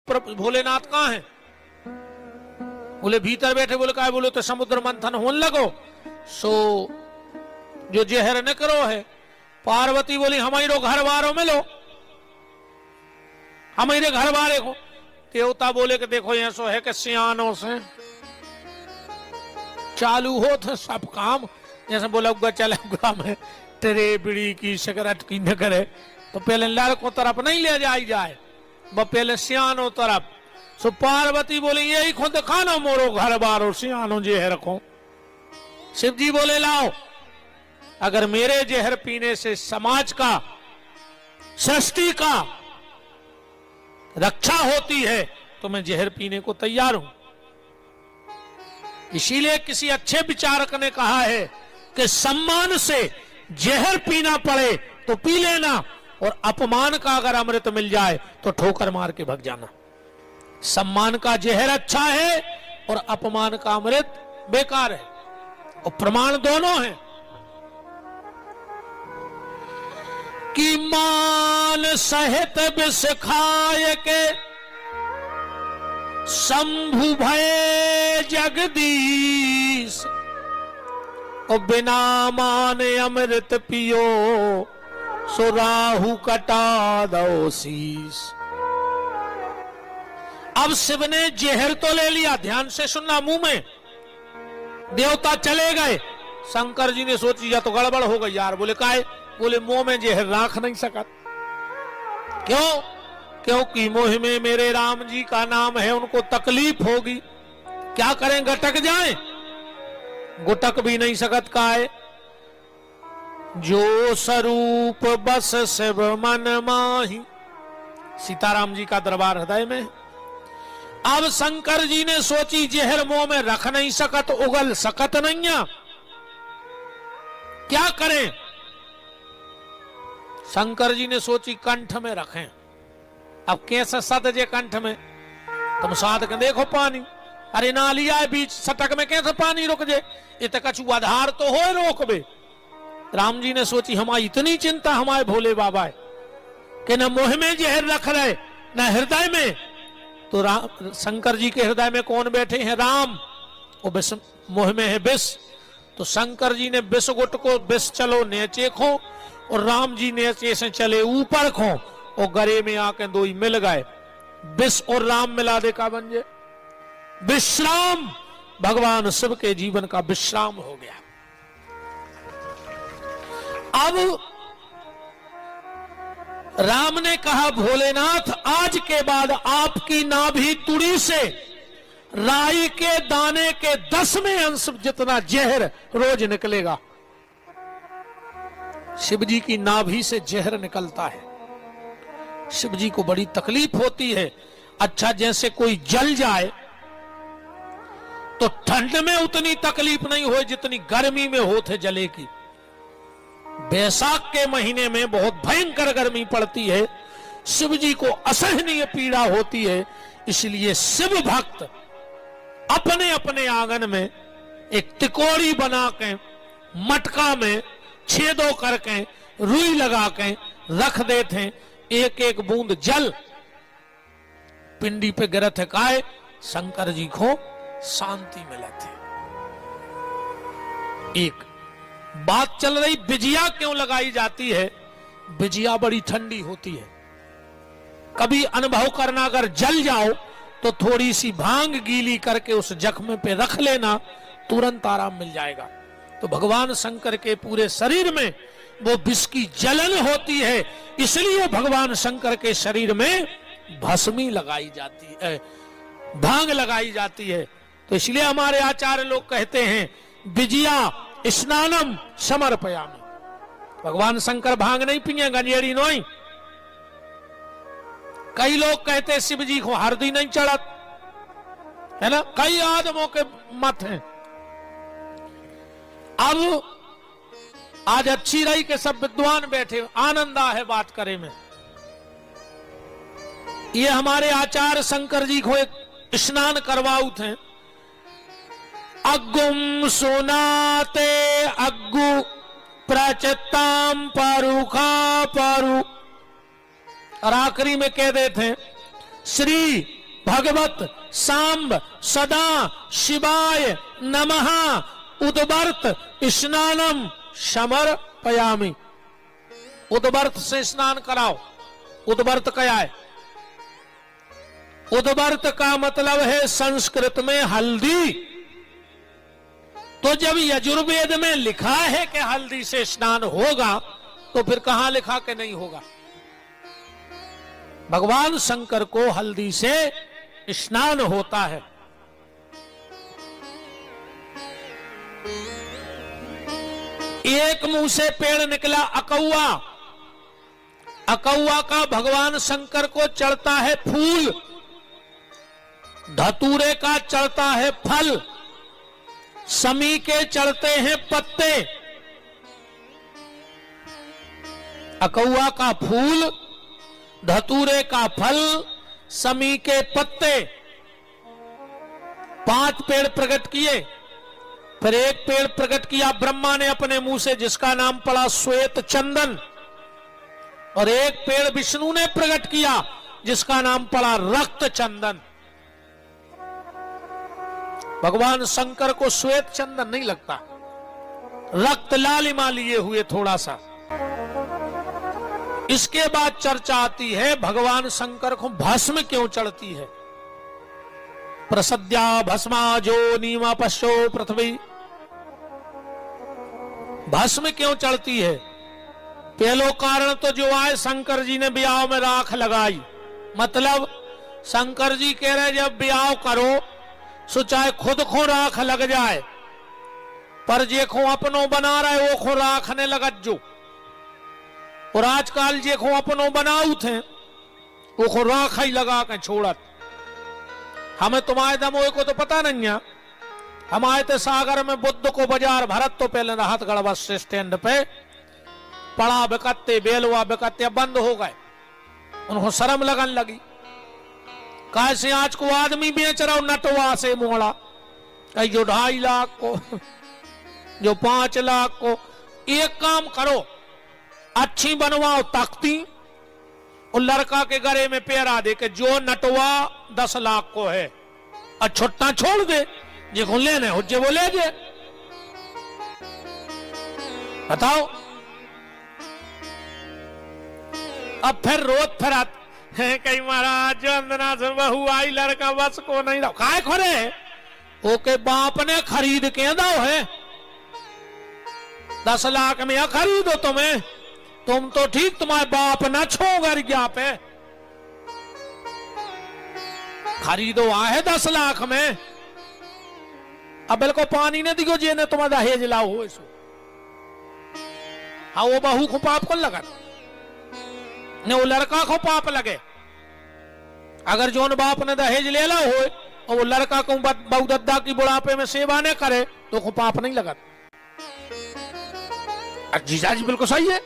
भोलेनाथ कहाँ है? बोले भीतर बैठे। बोले का है? बोले तो समुद्र मंथन होने लगो सो जो जहर न करो है। पार्वती बोली हमारे घर बारों में लो, हमारे घर बारे को। देवता बोले कि देखो ये सो है कि सियानों से चालू हो तो सब काम। जैसे बोला चला में तेरे बिड़ी की सिगरेट की न करे तो पहले लड़कों तरफ नहीं ले जाई जाए, वो पहले सियानों तरफ। सो पार्वती बोले यही खुद खाना मोरो घर बारो सियानो जहर रखो। शिव जी बोले लाओ, अगर मेरे जहर पीने से समाज का, सृष्टि का रक्षा होती है तो मैं जहर पीने को तैयार हूं। इसीलिए किसी अच्छे विचारक ने कहा है कि सम्मान से जहर पीना पड़े तो पी लेना, और अपमान का अगर अमृत मिल जाए तो ठोकर मार के भग जाना। सम्मान का जहर अच्छा है और अपमान का अमृत बेकार है, और प्रमाण दोनों हैं कि मान सहित विष खाए के शंभु भय जगदीश, और बिना मान अमृत पियो सो राहु कटा दो शीस। अब शिव ने जहर तो ले लिया, ध्यान से सुनना, मुंह में। देवता चले गए। शंकर जी ने सोची या तो गड़बड़ हो गई यार। बोले काहे? बोले मुंह में जहर राख नहीं सका। क्यों? क्योंकि मुंह में मेरे राम जी का नाम है, उनको तकलीफ होगी। क्या करें? गटक जाए? गुटक भी नहीं सकत का है। जो स्वरूप बस शिव मन माही, सीताराम जी का दरबार हृदय में। अब शंकर जी ने सोची जहर मुंह में रख नहीं सकत, उगल सकत नहीं है, क्या करें? शंकर जी ने सोची कंठ में रखें। अब कैसे सद जे कंठ में? तुम साध के देखो पानी, अरे ना लिया है बीच सटक में, कैसे पानी रुक जाए? ये तो कछु आधार तो हो रोक बे। राम जी ने सोची हमारी इतनी चिंता हमारे भोले बाबा है कि न मुंह में जहर रख रहे न हृदय में। तो शंकर जी के हृदय में कौन बैठे हैं? राम। वो विष मुंह में है विष। तो शंकर जी ने विष गुट को विष चलो नीचे खो, और राम जी नीचे से चले ऊपर खो, और गरे में आके दो ही मिल गए। विष और राम मिला दे का बन जाए विश्राम। भगवान शिव के जीवन का विश्राम हो गया। अब राम ने कहा भोलेनाथ आज के बाद आपकी नाभि तुड़ी से राई के दाने के 10वें अंश जितना जहर रोज निकलेगा। शिव जी की नाभि से जहर निकलता है। शिव जी को बड़ी तकलीफ होती है। अच्छा जैसे कोई जल जाए तो ठंड में उतनी तकलीफ नहीं हो जितनी गर्मी में होते जले की। बैसाख के महीने में बहुत भयंकर गर्मी पड़ती है, शिव जी को असहनीय पीड़ा होती है। इसलिए शिव भक्त अपने अपने आंगन में एक तिकोड़ी बना के मटका में छेदों करके रुई लगा के रख देते। एक एक बूंद जल पिंडी पे गिरत है काय शंकर जी को शांति मिलती। एक बात चल रही बिजिया क्यों लगाई जाती है? बिजिया बड़ी ठंडी होती है। कभी अनुभव करना, अगर जल जाओ तो थोड़ी सी भांग गीली करके उस जख्म पे रख लेना, तुरंत आराम मिल जाएगा। तो भगवान शंकर के पूरे शरीर में वो विष की जलन होती है, इसलिए भगवान शंकर के शरीर में भस्मी लगाई जाती है, भांग लगाई जाती है। तो इसलिए हमारे आचार्य लोग कहते हैं बिजिया स्नानम समर्पयामि। भगवान शंकर भांग नहीं पिए, गंजेड़ी नहीं। कई लोग कहते शिव जी को हरदी नहीं चढ़त, है ना, कई आदमों के मत हैं। अब आज अच्छी रही कि सब विद्वान बैठे, आनंद आ है बात करे में। ये हमारे आचार्य शंकर जी को एक स्नान करवाऊ थे। अग्गुम सुनाते अग्गु प्रचताम परुखा परु, और आखिरी में कह देते श्री भगवत सांब सदा शिवाय नमः उद्वर्त स्नानम समर्पयामि। उद्वर्त से स्नान कराओ। उद्वर्त क्या है? उद्वर्त का मतलब है संस्कृत में हल्दी। तो जब यजुर्वेद में लिखा है कि हल्दी से स्नान होगा, तो फिर कहां लिखा कि नहीं होगा? भगवान शंकर को हल्दी से स्नान होता है। एक मुंह से पेड़ निकला अकौआ। अकौआ का भगवान शंकर को चढ़ता है फूल, धतूरे का चढ़ता है फल, समी के चढ़ते हैं पत्ते। अकौआ का फूल, धतूरे का फल, समी के पत्ते, 5 पेड़ प्रकट किए। फिर एक पेड़ प्रकट किया ब्रह्मा ने अपने मुंह से, जिसका नाम पड़ा श्वेत चंदन। और एक पेड़ विष्णु ने प्रकट किया, जिसका नाम पड़ा रक्त चंदन। भगवान शंकर को श्वेत चंदन नहीं लगता, रक्त लालिमा लिए हुए थोड़ा सा। इसके बाद चर्चा आती है भगवान शंकर को भस्म क्यों चढ़ती है। प्रसद्या भस्मा जो नीमा पश्चो पृथ्वी। भस्म क्यों चढ़ती है? पहलो कारण तो जो आए, शंकर जी ने ब्याह में राख लगाई। मतलब शंकर जी कह रहे जब ब्याह करो सो चाहे खुद को राख लग जाए, पर जे को अपनो बना रहे वो को राख ने लगत जो। और आजकल जे को अपनो बनाऊ थे वो को राख ही लगा के छोड़त। हमें तुम्हारे दमोए को तो पता नहीं है। हम आए थे सागर में बुद्ध को बाजार भरत, तो पहले राहत गढ़वा स्टैंड पे पड़ा बिकते, बेलवा बिकते बंद हो गए। उनको शर्म लगन लगी। कैसे आज को आदमी बेच रहा नटवा से मोड़ा, कहीं जो 2.5 लाख को, जो 5 लाख को। एक काम करो, अच्छी बनवाओ तख्ती और लड़का के गले में पैरा दे के जो नटवा 10 लाख को है और छुट्टा छोड़ दे, जिसको लेने हो जे वो ले जे। बताओ। अब फिर रोत फिरत है कहीं महाराज अंदना से बहू आई, लड़का बस को नहीं रहा। काय खोरे ओके बाप ने खरीद के दो है 10 लाख में खरीदो तुम्हें। तुम तो ठीक, तुम्हारे बाप न छोगर गया पे खरीदो आए 10 लाख में। अब बिल्कुल पानी ने दियो जे ने तुम्हारा दहेज लाओ हो इसो। हाँ वो बहू को पाप को लगा ने वो लड़का को पाप लगे। अगर जोन बाप ने दहेज ले ला हो और वो लड़का को बहु दद्दा की बुढ़ापे में सेवा ने करे तो को पाप नहीं लगा। जीजा जी बिल्कुल सही है।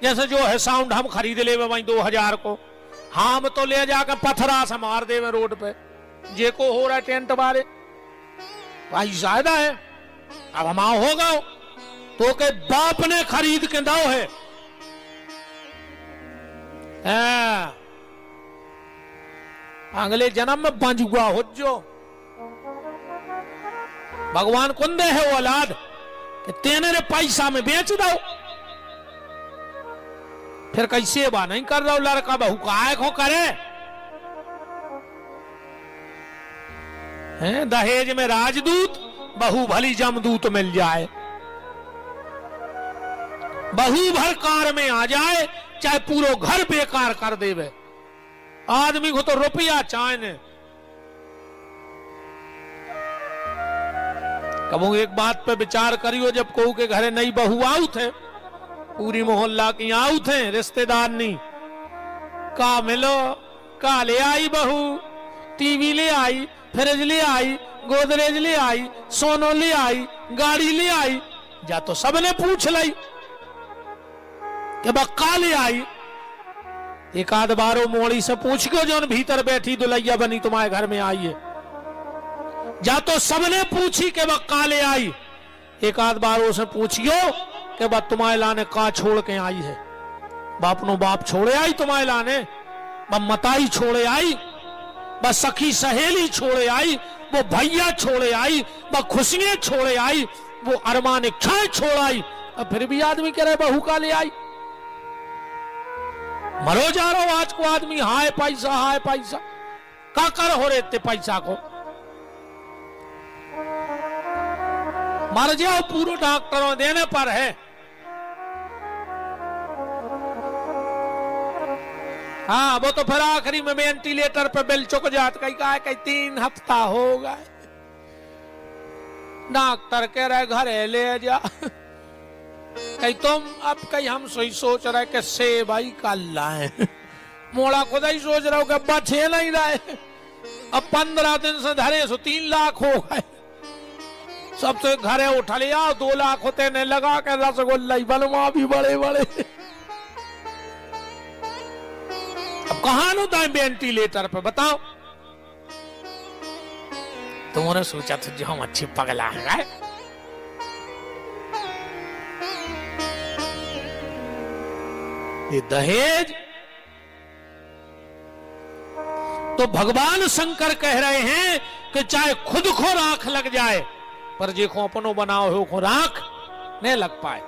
जैसे जो है साउंड हम खरीद ले वही 2000 को, हम तो ले जाकर पथरा से मार दे रोड पे। जे को हो रहा है टेंट बारे भाई ज्यादा है। अब हम होगा तो के बाप ने खरीद के दो है। अगले जन्म में बंजुआ हो जो। भगवान कुंदे है वो औलाद कि तेने रे पैसा में बेच दो। फिर कैसे सेवा नहीं कर रहा लड़का बहू काय को करे हैं। दहेज में राजदूत, बहू भली जमदूत मिल जाए। बहू भर कार में आ जाए, चाहे पूरा घर बेकार कर देवे। आदमी को तो रुपया चाहिए। कबू एक बात पे विचार करियो, जब कहू के घरे नई बहू आऊ थे, पूरी मोहल्ला की आऊ थे, रिश्तेदार नहीं का मिलो का ले आई बहू, टीवी ले आई, फ्रिज ले आई, गोदरेज ले आई, सोनो ले आई, गाड़ी ले आई। जा तो सबने पूछ लाई कि बक्का ले आई। एक आध बारो मोड़ी से पूछ के जो भीतर बैठी दुलैया बनी तुम्हारे घर में आई है। जा तो सबने पूछी के बक्का ले आई। एक आध बारों से पूछियो कि बा तुम्हारे लाने का छोड़ के आई है। बाप नो बाप छोड़े आई तुम्हारे लाने, मताई छोड़े आई। वह सखी सहेली छोड़े आई, वो भैया छोड़े आई, वह खुशियां छोड़े आई, वो अरमान इच्छाएं छोड़ आई, अब फिर भी आदमी कह रहे बहू का ले आई। मरो जा रहा हो आज को आदमी, हाय पैसा का कर हो रहे थे पैसा को। मर जाओ पूरे डॉक्टरों देने पर है। हाँ वो तो फिर आखिरी में वेंटिलेटर पे बिल चुक जात, कहीं 3 हफ्ता हो गए, डॉक्टर कह रहे घर ले जा, कहीं तुम अब कहीं हम सही सोच रहे कि से भाई कल लाए, मोड़ा खुद ही सोच रहा हूं कि अब्बा 6 नहीं लाए, अब 15 दिन से धरे सो 3 लाख हो गए, सबसे घरे उठा लिया 2 लाख होते ने लगा के रसगुल्ला बनवा भी बड़े बड़े। अब कहां होता है वेंटिलेटर पे बताओ। तुमने सोचा था जो हम अच्छी पगला है। ये दहेज तो भगवान शंकर कह रहे हैं कि चाहे खुद को राख लग जाए पर देखो अपनो बनाओ हो को राख नहीं लग पाए।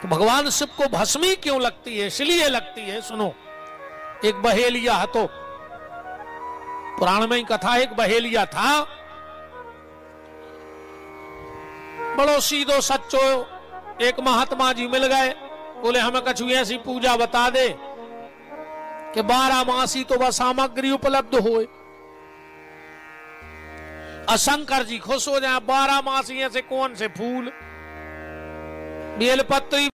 तो भगवान शिव को भस्मी क्यों लगती है? इसलिए लगती है, सुनो, एक बहेलिया है, तो पुराण में ही कथा, एक बहेलिया था, बड़ो सीधो सच्चो, एक महात्मा जी मिल गए, बोले हमें कछु ऐसी पूजा बता दे कि 12 मासी तो वह सामग्री उपलब्ध होए। शंकर जी खुश हो जाए, 12 मासी ऐसे कौन से फूल, बेलपत्री